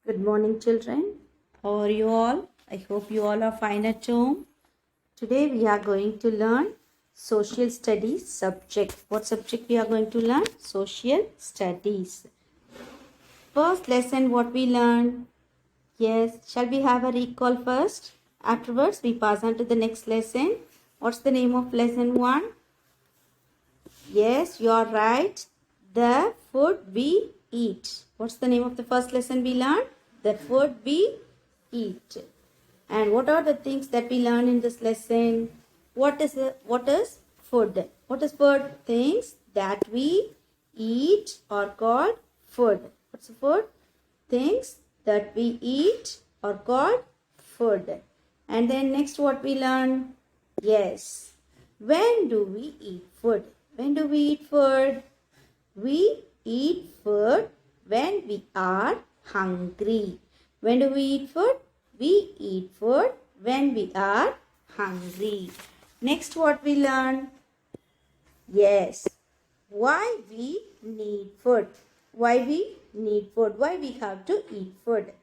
Good morning, children. How are you all? I hope you all are fine at home. Today we are going to learn social studies subject. What subject we are going to learn? Social studies. First lesson what we learned? Yes, shall we have a recall first? Afterwards we pass on to the next lesson. What's the name of lesson 1? Yes, you are right. The food we eat. What's the name of the first lesson we learned? The food we eat. And what are the things that we learn in this lesson? What is food? What is food? Things that we eat are called food. What's food? Things that we eat are called food. And then next what we learn? Yes. When do we eat food? When do we eat food? We eat food when we are hungry. When do we eat food? We eat food when we are hungry. Next what we learn? Yes. Why we need food? Why we need food? Why we have to eat food?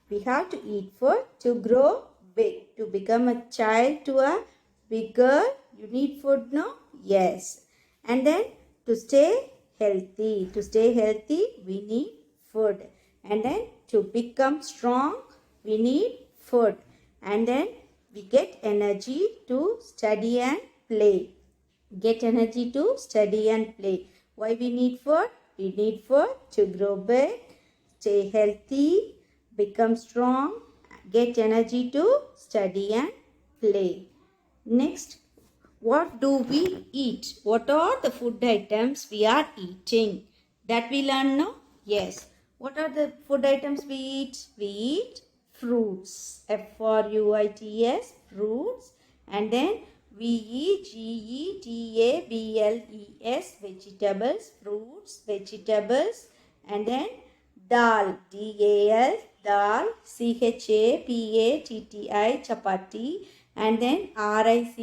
We have to eat food to grow big. To become a child to a big girl, you need food, no? Yes. And then to stay healthy. To stay healthy, we need food. And then to become strong, we need food. And then we get energy to study and play. Get energy to study and play. Why we need food? We need food to grow big, stay healthy, become strong, get energy to study and play. Next, what do we eat? What are the food items we are eating? That we learn now? Yes. What are the food items we eat? We eat fruits. Fruits, fruits. And then vegetables, vegetables, fruits, vegetables. And then dal, dal, dal, chapatti, chapati. And then rice,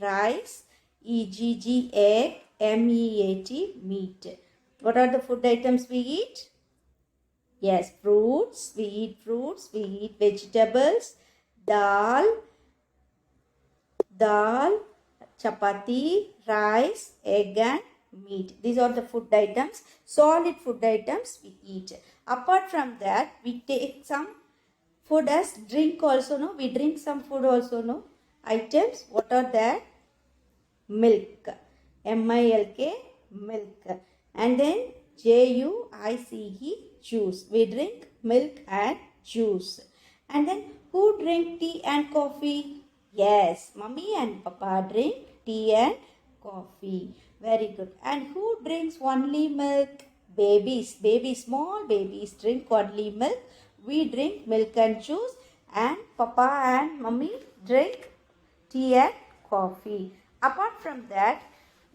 rice, egg, meat, meat. What are the food items we eat? Yes, fruits. We eat fruits. We eat vegetables. Dal, chapati, rice, egg and meat. These are the food items, solid food items we eat. Apart from that, we take some food as drink also, no? We drink some food also, no? Items, what are that? Milk. M-I-L-K, milk. And then Juice, juice. We drink milk and juice. And then who drink tea and coffee? Yes, mummy and papa drink tea and coffee. Very good. And who drinks only milk? Babies. Small babies drink only milk. We drink milk and juice. And papa and mummy drink tea and coffee. Apart from that,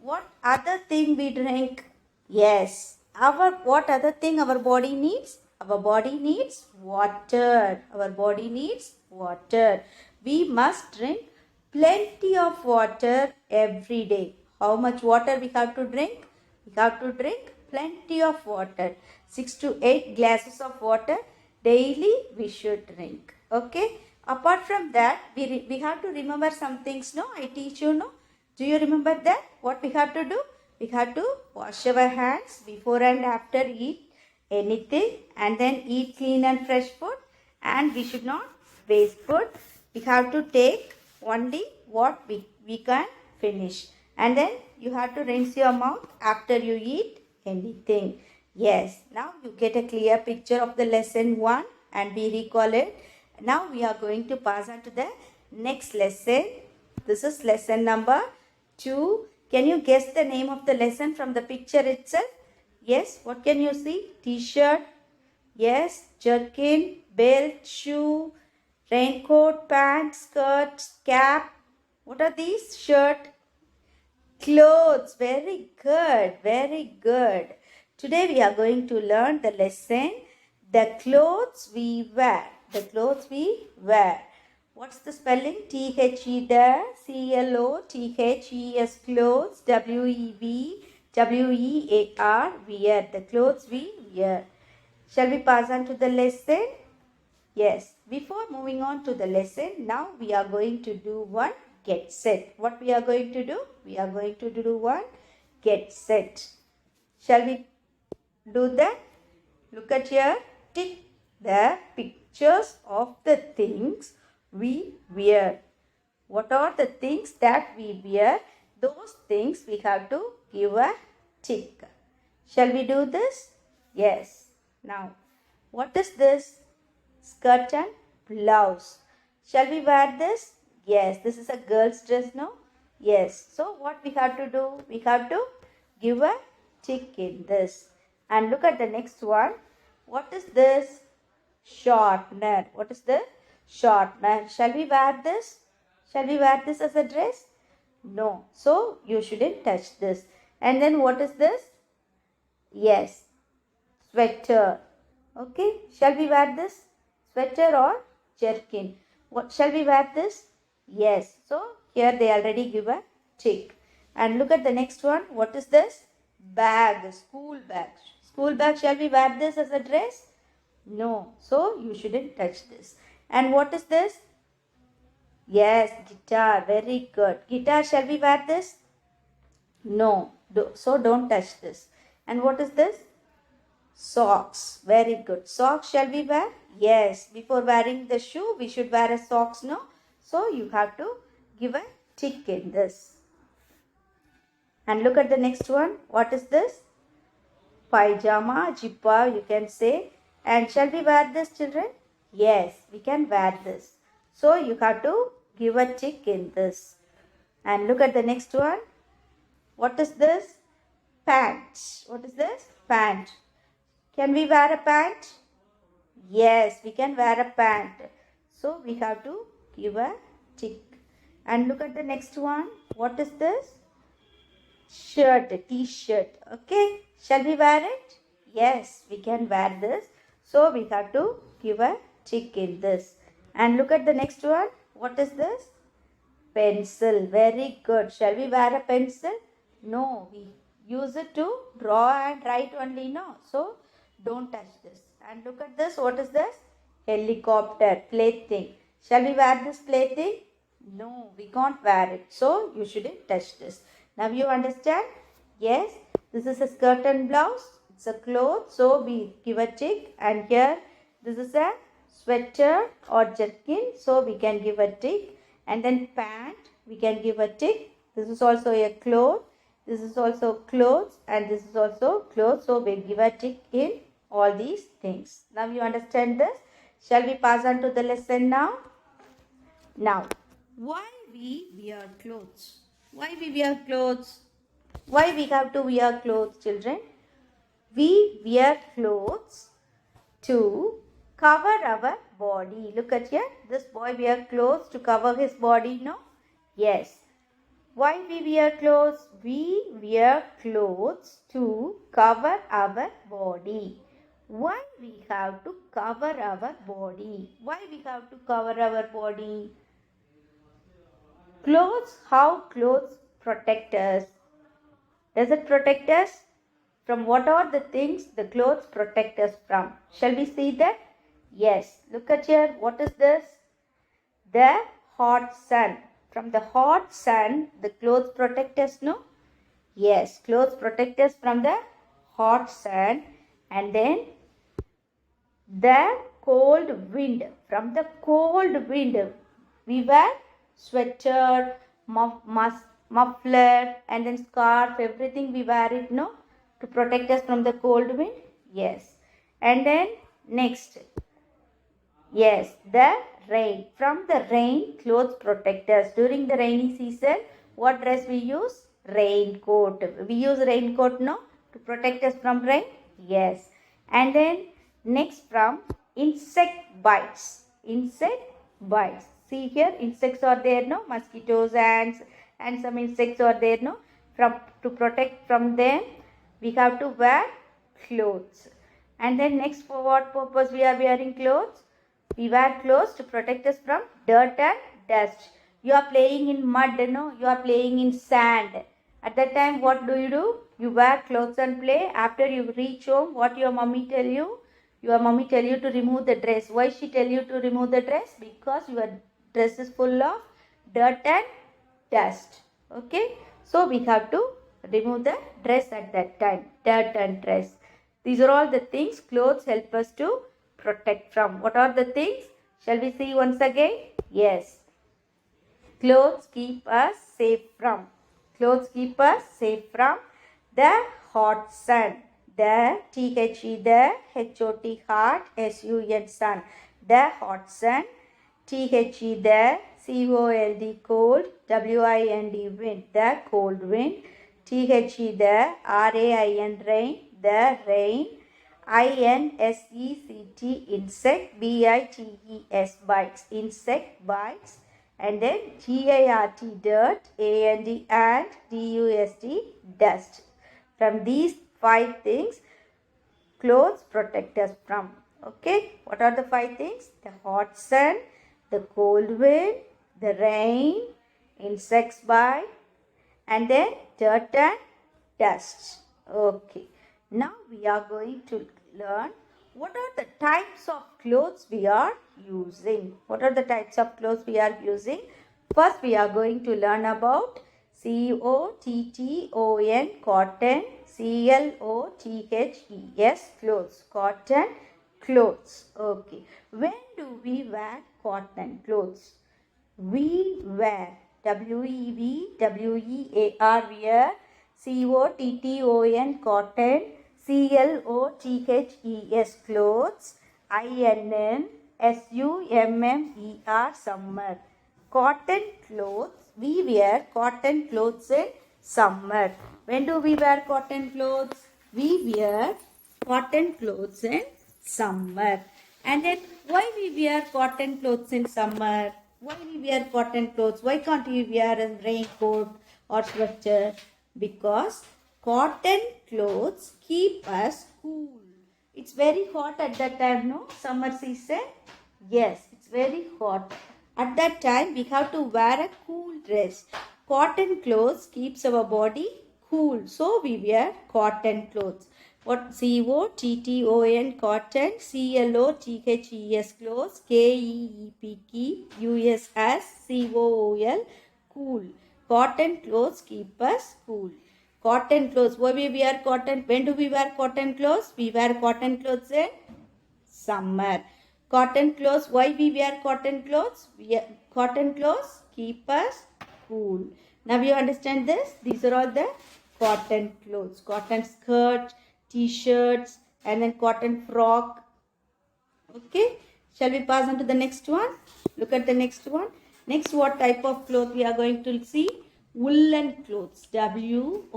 what other thing we drink? Yes. What other thing our body needs? Our body needs water. Our body needs water. We must drink plenty of water every day. How much water we have to drink? We have to drink plenty of water. 6 to 8 glasses of water daily we should drink. Okay. Apart from that, we have to remember some things, no? I teach you, no? Do you remember that? What we have to do? We have to wash our hands before and after eat anything, and then eat clean and fresh food, and we should not waste food. We have to take only what we can finish, and then you have to rinse your mouth after you eat anything. Yes, now you get a clear picture of the lesson 1 and we recall it. Now we are going to pass on to the next lesson. This is lesson number 2. Can you guess the name of the lesson from the picture itself? Yes, what can you see? T-shirt. Yes, jerkin, belt, shoe, raincoat, pants, skirt, cap. What are these? Shirt, clothes. Very good, very good. Today we are going to learn the lesson, the clothes we wear. The clothes we wear. What's the spelling? T-H-E there, C-L-O-T-H-E-S, clothes, W-E-V-W-E-A-R, wear. The clothes we wear. Shall we pass on to the lesson? Yes, before moving on to the lesson, now we are going to do one get set. What we are going to do? We are going to do one get set. Shall we do that? Look at here. Tick the pictures of the things we wear. What are the things that we wear? Those things we have to give a tick. Shall we do this? Yes. Now, what is this? Skirt and blouse. Shall we wear this? Yes. This is a girl's dress, no? Yes. So, what we have to do? We have to give a tick in this. And look at the next one. What is this? Shortener. What is the shortener? Shall we wear this? Shall we wear this as a dress? No. So you shouldn't touch this. And then what is this? Yes. Sweater. Okay. Shall we wear this? Sweater or jerkin? What shall we wear this? Yes. So here they already give a tick. And look at the next one. What is this? Bag. School bag. School bag. Shall we wear this as a dress? No. So you shouldn't touch this. And what is this? Yes, guitar. Very good. Guitar, shall we wear this? No. So don't touch this. And what is this? Socks. Very good. Socks shall we wear? Yes. Before wearing the shoe, we should wear a socks, no? So you have to give a tick in this. And look at the next one. What is this? Pajama, jibba, you can say. And shall we wear this, children? Yes, we can wear this. So you have to give a tick in this. And look at the next one. What is this? Pant. What is this? Pant. Can we wear a pant? Yes, we can wear a pant. So we have to give a tick. And look at the next one. What is this? Shirt, t-shirt. Okay. Shall we wear it? Yes, we can wear this. So we have to give a tick in this. And look at the next one. What is this? Pencil. Very good. Shall we wear a pencil? No, we use it to draw and write only, no. So don't touch this. And look at this. What is this? Helicopter. Plaything. Shall we wear this plaything? No, we can't wear it. So you shouldn't touch this. Now you understand? Yes. This is a skirt and blouse. It's a cloth. So we give a tick. And here this is a sweater or jerkin. So we can give a tick. And then pant. We can give a tick. This is also a cloth. This is also clothes. And this is also clothes. So we give a tick in all these things. Now you understand this? Shall we pass on to the lesson now? Now, why we wear clothes? Why we wear clothes? Why we have to wear clothes, children? We wear clothes to cover our body. Look at here. This boy wear clothes to cover his body, no? Yes. Why we wear clothes? We wear clothes to cover our body. Why we have to cover our body? Why we have to cover our body? Clothes, how clothes protect us? Does it protect us? From what are the things the clothes protect us from? Shall we see that? Yes. Look at here. What is this? The hot sun. From the hot sun, the clothes protect us, no? Yes. Clothes protect us from the hot sun. And then the cold wind. From the cold wind, we wear sweater, muffler, and then scarf. Everything we wear it, no? To protect us from the cold wind. Yes. And then next. Yes, the rain. From the rain, clothes protect us. During the rainy season, what dress we use? Raincoat. We use raincoat, no? To protect us from rain. Yes. And then next from insect bites. Insect bites. See here, insects are there, no? Mosquitoes, ants, and some insects are there, no? To protect from them, we have to wear clothes. And then next, for what purpose we are wearing clothes? We wear clothes to protect us from dirt and dust. You are playing in mud, no? You are playing in sand. At that time, what do? You wear clothes and play. After you reach home, what your mummy tell you? Your mummy tell you to remove the dress. Why she tell you to remove the dress? Because your dress is full of dirt and dust. Okay. So we have to remove the dress at that time. Dirt and dress. These are all the things clothes help us to protect from. What are the things? Shall we see once again? Yes. Clothes keep us safe from. Clothes keep us safe from the hot sun. The THE, the HOT, hot, SUN, sun. The hot sun. THE, the COLD, cold, WIND, wind, the cold wind. THE, the RAIN, rain, the rain. INSECT, insect, BITES, bites, insect bites. And then GIRT, dirt, AND, and DUST, dust. From these 5 things, clothes protect us from. Okay, what are the 5 things? The hot sun, the cold wind, the rain, insects bite, and then dirt and dust. Okay, now we are going to learn what are the types of clothes we are using. What are the types of clothes we are using? First, we are going to learn about COTTON, cotton, CLOTHES, clothes, cotton clothes. Okay, when do we wear cotton clothes? We wear, WEAR, wear, COTTON, cotton, CLOTHES, clothes, INNSUMMER, summer. Cotton clothes, we wear cotton clothes in summer. When do we wear cotton clothes? We wear cotton clothes in summer. And then why we wear cotton clothes in summer? Why we wear cotton clothes? Why can't we wear a raincoat or sweater? Because cotton clothes keep us cool. It's very hot at that time, no? Summer season? Yes, it's very hot. At that time, we have to wear a cool dress. Cotton clothes keeps our body cool. So, we wear cotton clothes. What? COTTON, cotton, CLOTHES, clothes, KEEPUSS, cool. Cotton clothes keep us cool. Cotton clothes. Why we wear cotton? When do we wear cotton clothes? We wear cotton clothes in summer. Cotton clothes. Why we wear cotton clothes? Cotton clothes keep us cool. Now you understand this? These are all the cotton clothes. Cotton skirt, t-shirts, and then cotton frock. Okay. Shall we pass on to the next one? Look at the next one. Next, what type of cloth we are going to see? Woolen clothes. WOOLLEN,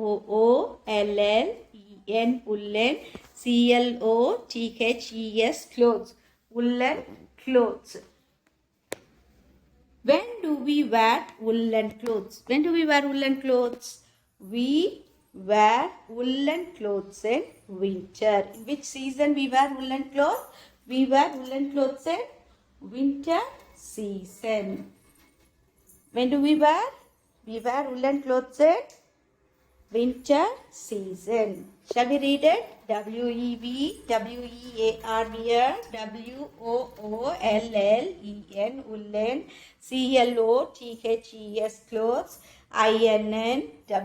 woolen. CLOTHES, clothes. Woolen clothes. When do we wear woolen clothes? When do we wear woolen clothes? We wear woolen clothes in winter. In which season we wear woolen clothes? We wear woolen clothes in winter season. When do we wear? We wear woolen clothes in winter season. Shall we read it? WEAR, wear, WOOLLEN, woolen, CLOTHES, clothes, INNWINTER,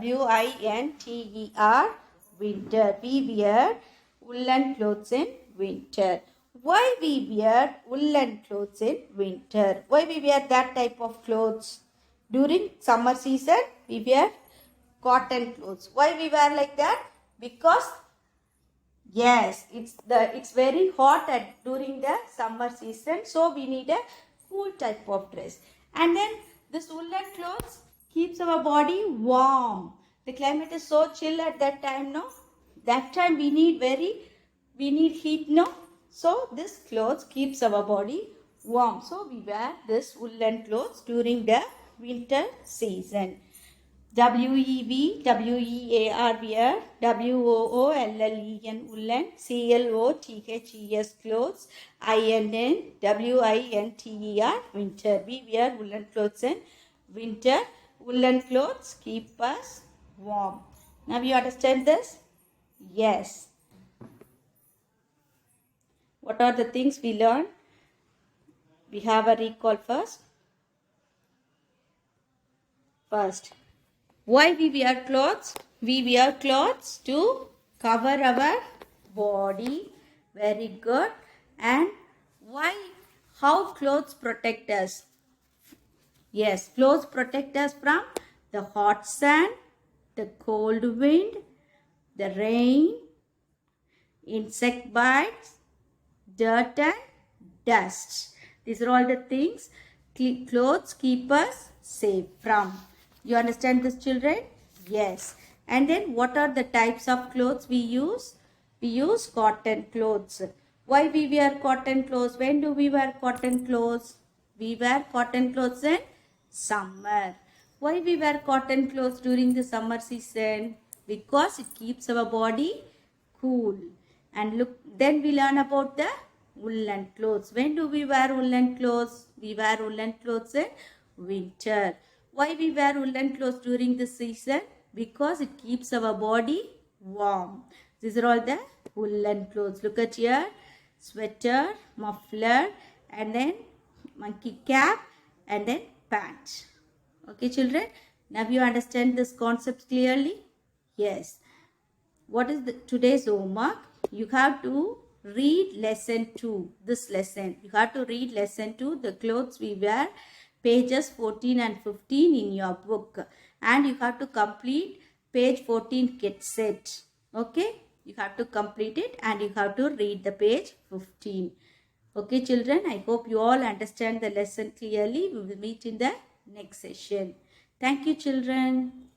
winter. We wear woolen clothes in winter. Why we wear woolen clothes in winter? Why we wear that type of clothes? During summer season, we wear cotton clothes. Why we wear like that? Because yes, it's very hot during the summer season, so we need a cool type of dress. And then this woolen clothes keeps our body warm. The climate is so chill at that time, no? That time we need heat, no? So this clothes keeps our body warm. So we wear this woolen clothes during the winter season. WEAR, wear, WOOLLEN, woolen, CLOTHES, clothes, INNWINTER, winter. We wear woolen clothes in winter. Woolen clothes keep us warm. Now you understand this? Yes. What are the things we learned? We have a recall first. Why we wear clothes? We wear clothes to cover our body. Very good. And why? How clothes protect us? Yes, clothes protect us from the hot sun, the cold wind, the rain, insect bites, dirt and dust. These are all the things clothes keep us safe from. You understand this, children? Yes. And then what are the types of clothes we use? We use cotton clothes. Why we wear cotton clothes? When do we wear cotton clothes? We wear cotton clothes in summer. Why we wear cotton clothes during the summer season? Because it keeps our body cool. And look, then we learn about the woolen clothes. When do we wear woolen clothes? We wear woolen clothes in winter. Why we wear woolen clothes during the season? Because it keeps our body warm. These are all the woolen clothes. Look at here. Sweater, muffler, and then monkey cap, and then pants. Okay, children? Now you understand this concept clearly? Yes. What is today's homework? You have to read lesson 2. This lesson. You have to read lesson 2. The clothes we wear. Pages 14 and 15 in your book. And you have to complete page 14 kit set. Okay? You have to complete it and you have to read the page 15. Okay, children? I hope you all understand the lesson clearly. We will meet in the next session. Thank you, children.